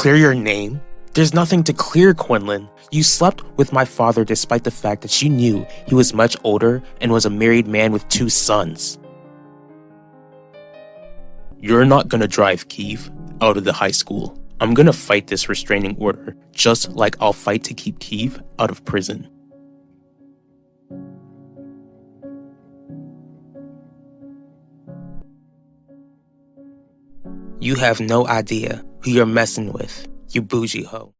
Clear your name? There's nothing to clear, Quinlan. You slept with my father despite the fact that you knew he was much older and was a married man with 2 sons. You're not gonna drive Keith out of the high school. I'm gonna fight this restraining order, just like I'll fight to keep Keith out of prison. You have no idea who you're messing with, you bougie hoe.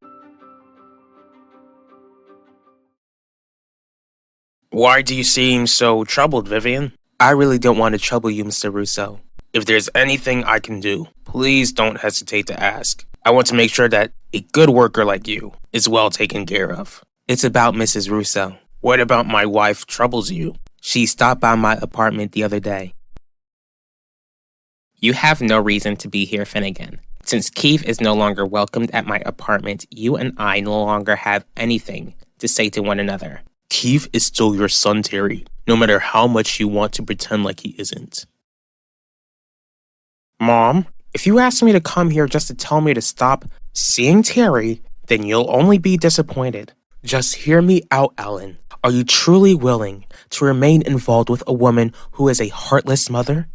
Why do you seem so troubled, Vivian? I really don't want to trouble you, Mr. Russo. If there's anything I can do, please don't hesitate to ask. I want to make sure that a good worker like you is well taken care of. It's about Mrs. Russo. What about my wife troubles you? She stopped by my apartment the other day. You have no reason to be here, Finnegan. Since Keith is no longer welcomed at my apartment, you and I no longer have anything to say to one another. Keith is still your son, Terry, no matter how much you want to pretend like he isn't. Mom, if you ask me to come here just to tell me to stop seeing Terry, then you'll only be disappointed. Just hear me out, Alan. Are you truly willing to remain involved with a woman who is a heartless mother?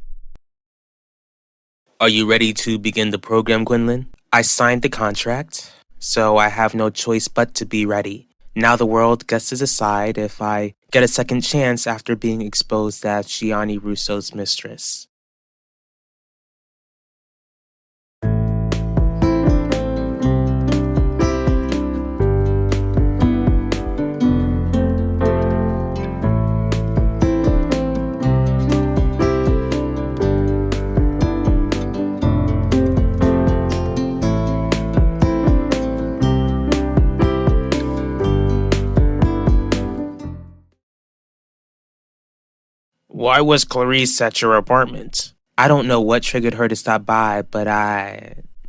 Are you ready to begin the program, Gwendolyn? I signed the contract, so I have no choice but to be ready. Now the world gets to decide if I get a second chance after being exposed as Gianni Russo's mistress. Why was Clarice at your apartment? I don't know what triggered her to stop by, but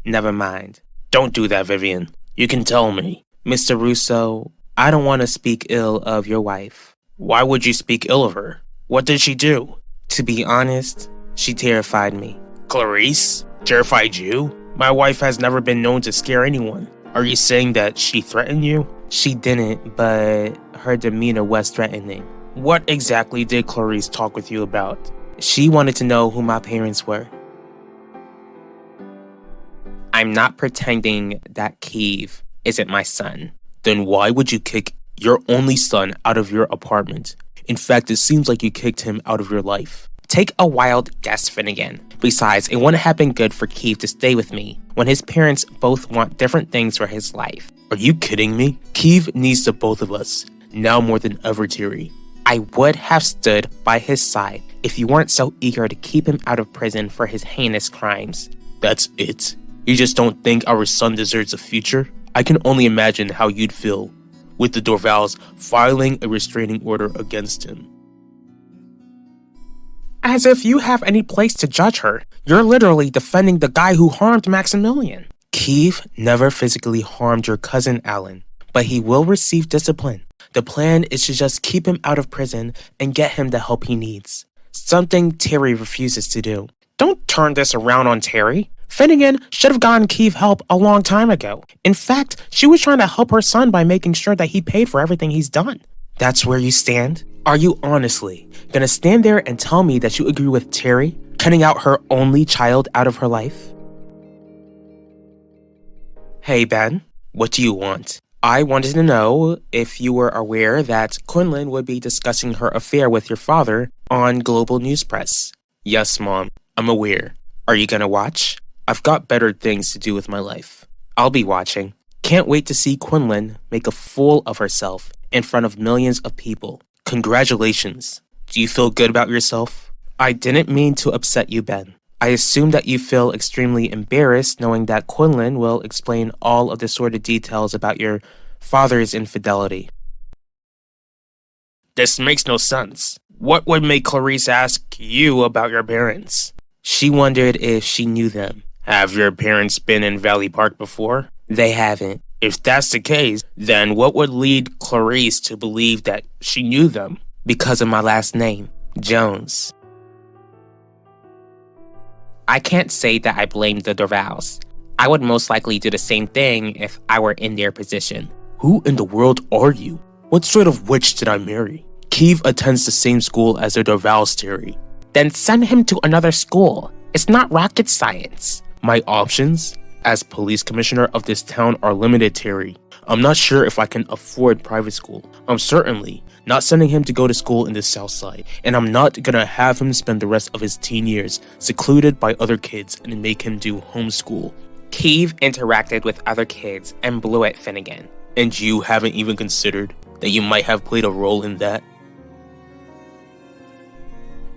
never mind. Don't do that, Vivian. You can tell me. Mr. Russo, I don't want to speak ill of your wife. Why would you speak ill of her? What did she do? To be honest, she terrified me. Clarice? Terrified you? My wife has never been known to scare anyone. Are you saying that she threatened you? She didn't, but her demeanor was threatening. What exactly did Clarice talk with you about? She wanted to know who my parents were. I'm not pretending that Keith isn't my son. Then why would you kick your only son out of your apartment? In fact, it seems like you kicked him out of your life. Take a wild guess, Finnegan. Besides, it wouldn't have been good for Keith to stay with me when his parents both want different things for his life. Are you kidding me? Keith needs the both of us, now more than ever, Terry. I would have stood by his side if you weren't so eager to keep him out of prison for his heinous crimes. That's it? You just don't think our son deserves a future? I can only imagine how you'd feel with the Dorvals filing a restraining order against him. As if you have any place to judge her. You're literally defending the guy who harmed Maximilian. Keith never physically harmed your cousin Alan, but he will receive discipline. The plan is to just keep him out of prison and get him the help he needs. Something Terry refuses to do. Don't turn this around on Terry. Finnegan should have gotten Keith help a long time ago. In fact, she was trying to help her son by making sure that he paid for everything he's done. That's where you stand? Are you honestly gonna stand there and tell me that you agree with Terry cutting out her only child out of her life? Hey, Ben, what do you want? I wanted to know if you were aware that Quinlan would be discussing her affair with your father on Global News Press. Yes, Mom, I'm aware. Are you gonna watch? I've got better things to do with my life. I'll be watching. Can't wait to see Quinlan make a fool of herself in front of millions of people. Congratulations. Do you feel good about yourself? I didn't mean to upset you, Ben. I assume that you feel extremely embarrassed knowing that Quinlan will explain all of the sordid details about your father's infidelity. This makes no sense. What would make Clarice ask you about your parents? She wondered if she knew them. Have your parents been in Valley Park before? They haven't. If that's the case, then what would lead Clarice to believe that she knew them? Because of my last name, Jones. I can't say that I blame the Dorvals. I would most likely do the same thing if I were in their position. Who in the world are you? What sort of witch did I marry? Keith attends the same school as their Dorvals, Terry. Then send him to another school. It's not rocket science. My options as police commissioner of this town are limited, Terry. I'm not sure if I can afford private school. I'm certainly not sending him to go to school in the South Side, and I'm not gonna have him spend the rest of his teen years secluded by other kids and make him do homeschool. Keith interacted with other kids and blew it, Finnegan. And you haven't even considered that you might have played a role in that?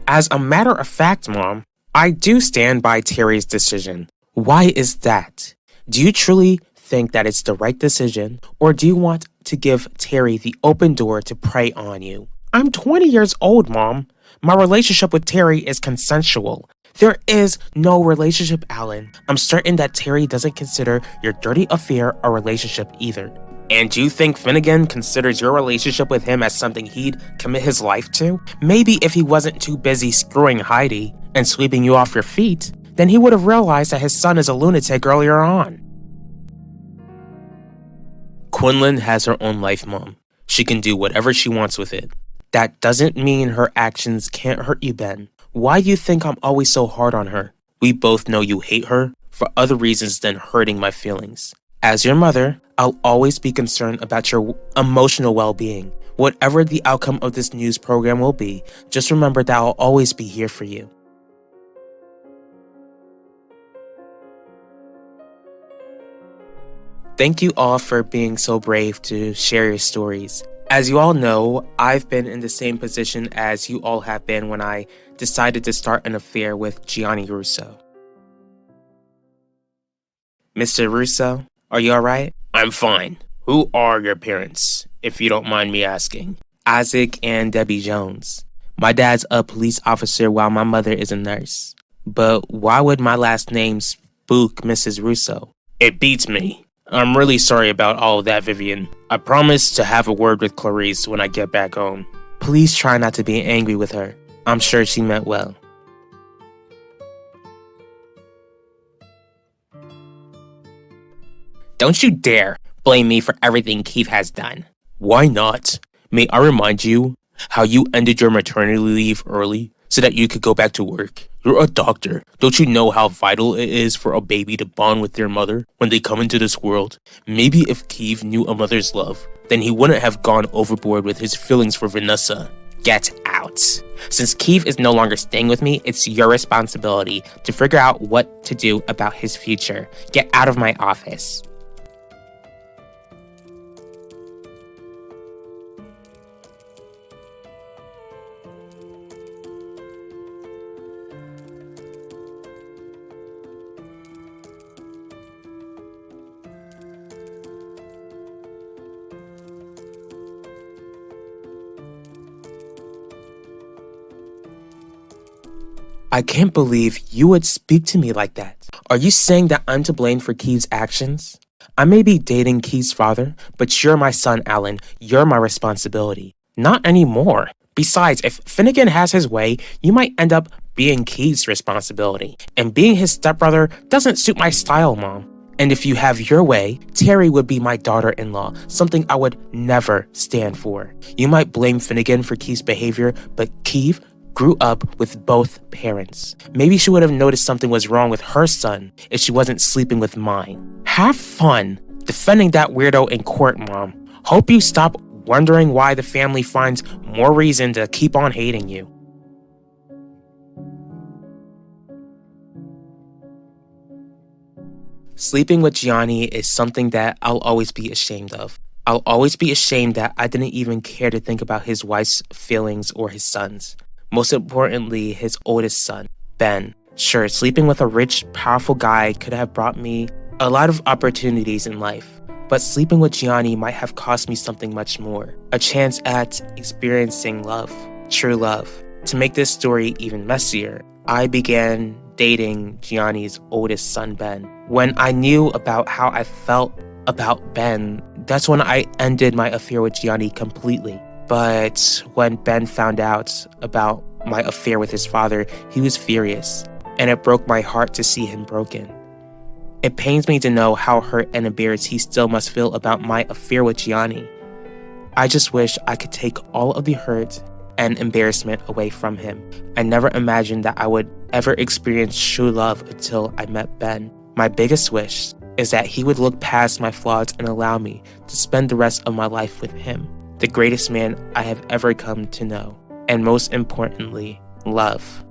As a matter of fact, Mom, I do stand by Terry's decision. Why is that? Do you truly think that it's the right decision, or do you want to give Terry the open door to prey on you? I'm 20 years old, Mom. My relationship with Terry is consensual. There is no relationship, Alan. I'm certain that Terry doesn't consider your dirty affair a relationship either. And you think Finnegan considers your relationship with him as something he'd commit his life to? Maybe if he wasn't too busy screwing Heidi and sweeping you off your feet, then he would have realized that his son is a lunatic earlier on. Quinlan has her own life, Mom. She can do whatever she wants with it. That doesn't mean her actions can't hurt you, Ben. Why do you think I'm always so hard on her? We both know you hate her for other reasons than hurting my feelings. As your mother, I'll always be concerned about your emotional well-being. Whatever the outcome of this news program will be, just remember that I'll always be here for you. Thank you all for being so brave to share your stories. As you all know, I've been in the same position as you all have been when I decided to start an affair with Gianni Russo. Mr. Russo, are you alright? I'm fine. Who are your parents, if you don't mind me asking? Isaac and Debbie Jones. My dad's a police officer while my mother is a nurse. But why would my last name spook Mrs. Russo? It beats me. I'm really sorry about all of that, Vivian. I promise to have a word with Clarice when I get back home. Please try not to be angry with her. I'm sure she meant well. Don't you dare blame me for everything Keith has done. Why not? May I remind you how you ended your maternity leave early so that you could go back to work? You're a doctor. Don't you know how vital it is for a baby to bond with their mother when they come into this world? Maybe if Keith knew a mother's love, then he wouldn't have gone overboard with his feelings for Vanessa. Get out. Since Keith is no longer staying with me, it's your responsibility to figure out what to do about his future. Get out of my office. I can't believe you would speak to me like that. Are you saying that I'm to blame for Keith's actions? I may be dating Keith's father, but you're my son, Alan. You're my responsibility. Not anymore. Besides, if Finnegan has his way, you might end up being Keith's responsibility. And being his stepbrother doesn't suit my style, Mom. And if you have your way, Terry would be my daughter-in-law, something I would never stand for. You might blame Finnegan for Keith's behavior, but Keith grew up with both parents. Maybe she would have noticed something was wrong with her son if she wasn't sleeping with mine. Have fun defending that weirdo in court, Mom. Hope you stop wondering why the family finds more reason to keep on hating you. Sleeping with Gianni is something that I'll always be ashamed of. I'll always be ashamed that I didn't even care to think about his wife's feelings or his son's. Most importantly, his oldest son, Ben. Sure, sleeping with a rich, powerful guy could have brought me a lot of opportunities in life, but sleeping with Gianni might have cost me something much more. A chance at experiencing love, true love. To make this story even messier, I began dating Gianni's oldest son, Ben. When I knew about how I felt about Ben, that's when I ended my affair with Gianni completely. But when Ben found out about my affair with his father, he was furious, and it broke my heart to see him broken. It pains me to know how hurt and embarrassed he still must feel about my affair with Gianni. I just wish I could take all of the hurt and embarrassment away from him. I never imagined that I would ever experience true love until I met Ben. My biggest wish is that he would look past my flaws and allow me to spend the rest of my life with him, the greatest man I have ever come to know, and most importantly, love.